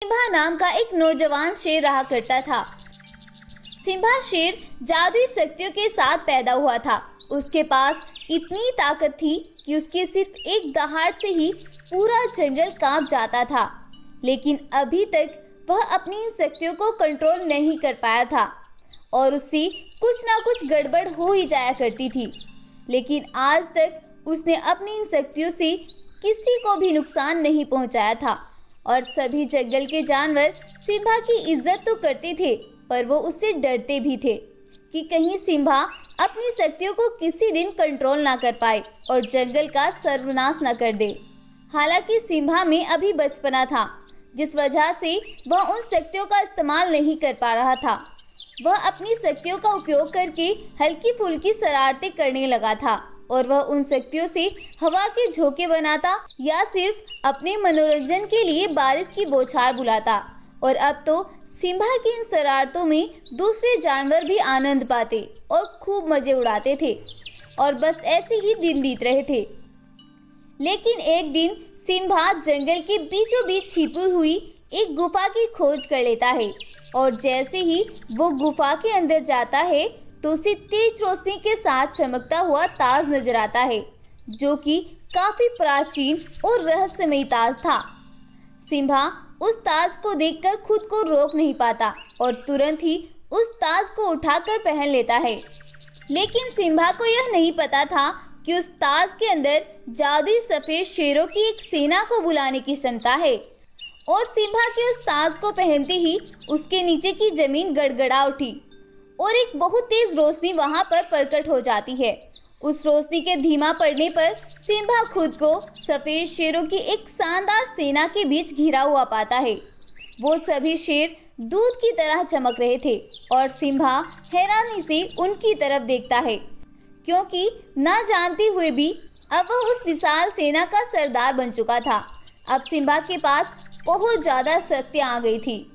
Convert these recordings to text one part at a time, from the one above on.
Simba नाम का एक नौजवान शेर रहा करता था। सिम्बा शेर जादुई शक्तियों के साथ पैदा हुआ था। उसके पास इतनी ताकत थी कि उसकी सिर्फ एक दहाड़ से ही पूरा जंगल कांप जाता था। लेकिन अभी तक वह अपनी इन शक्तियों को कंट्रोल नहीं कर पाया था और उससे कुछ ना कुछ गड़बड़ हो ही जाया करती थी। लेकिन आज तक उसने अपनी इन शक्तियों से किसी को भी नुकसान नहीं पहुंचाया था और सभी जंगल के जानवर सिम्बा की इज्जत तो करते थे, पर वो उससे डरते भी थे कि कहीं सिम्बा अपनी शक्तियों को किसी दिन कंट्रोल ना कर पाए और जंगल का सर्वनाश ना कर दे। हालांकि सिम्बा में अभी बचपना था, जिस वजह से वह उन शक्तियों का इस्तेमाल नहीं कर पा रहा था। वह अपनी शक्तियों का उपयोग करके हल्की फुल्की शरारतें करने लगा था और वह उन शक्तियों से हवा के झोंके बनाता या सिर्फ अपने मनोरंजन के लिए बारिश की बौछार बुलाता। और अब तो सिम्बा की इन शरारतों में दूसरे जानवर भी आनंद पाते और खूब मजे उड़ाते थे और बस ऐसे ही दिन बीत रहे थे। लेकिन एक दिन सिम्बा जंगल के बीचों बीच छिपी हुई एक गुफा की खोज कर लेता है और जैसे ही वो गुफा के अंदर जाता है तो उसे तेज रोशनी के साथ चमकता हुआ ताज नजर आता है, जो कि काफी प्राचीन और रहस्यमयी ताज था। सिम्बा उस ताज को देखकर खुद को रोक नहीं पाता और तुरंत ही उस ताज को उठाकर पहन लेता है। लेकिन सिम्बा को यह नहीं पता था कि उस ताज के अंदर जादुई सफेद शेरों की एक सेना को बुलाने की क्षमता है और सिम्बा के उस ताज को पहनते ही उसके नीचे की जमीन गड़गड़ा उठी और एक बहुत तेज रोशनी वहां पर प्रकट हो जाती है। उस रोशनी के धीमा पड़ने पर सिम्बा खुद को सफेद शेरों की एक शानदार सेना के बीच घिरा हुआ पाता है। वो सभी शेर दूध की तरह चमक रहे थे और सिम्बा हैरानी से उनकी तरफ देखता है, क्योंकि ना जानते हुए भी अब वह उस विशाल सेना का सरदार बन चुका था। अब सिम्बा के पास बहुत ज़्यादा शक्तियाँ आ गई थी,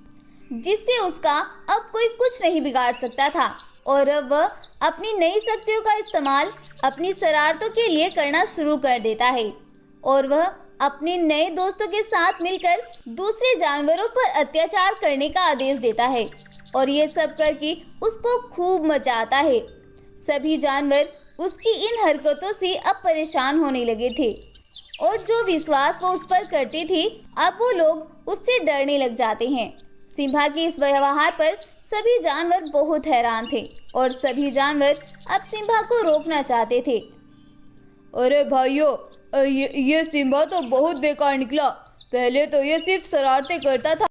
जिससे उसका अब कोई कुछ नहीं बिगाड़ सकता था और अब वह अपनी नई शक्तियों का इस्तेमाल अपनी शरारतों के लिए करना शुरू कर देता है और वह अपने नए दोस्तों के साथ मिलकर दूसरे जानवरों पर अत्याचार करने का आदेश देता है और ये सब करके उसको खूब मजा आता है। सभी जानवर उसकी इन हरकतों से अब परेशान होने लगे थे और जो विश्वास वो उस पर करते थे, अब वो लोग उससे डरने लग जाते हैं। सिम्बा के इस व्यवहार पर सभी जानवर बहुत हैरान थे और सभी जानवर अब सिम्बा को रोकना चाहते थे। अरे भाइयों, ये सिम्बा तो बहुत बेकार निकला। पहले तो ये सिर्फ शरारतें करता था,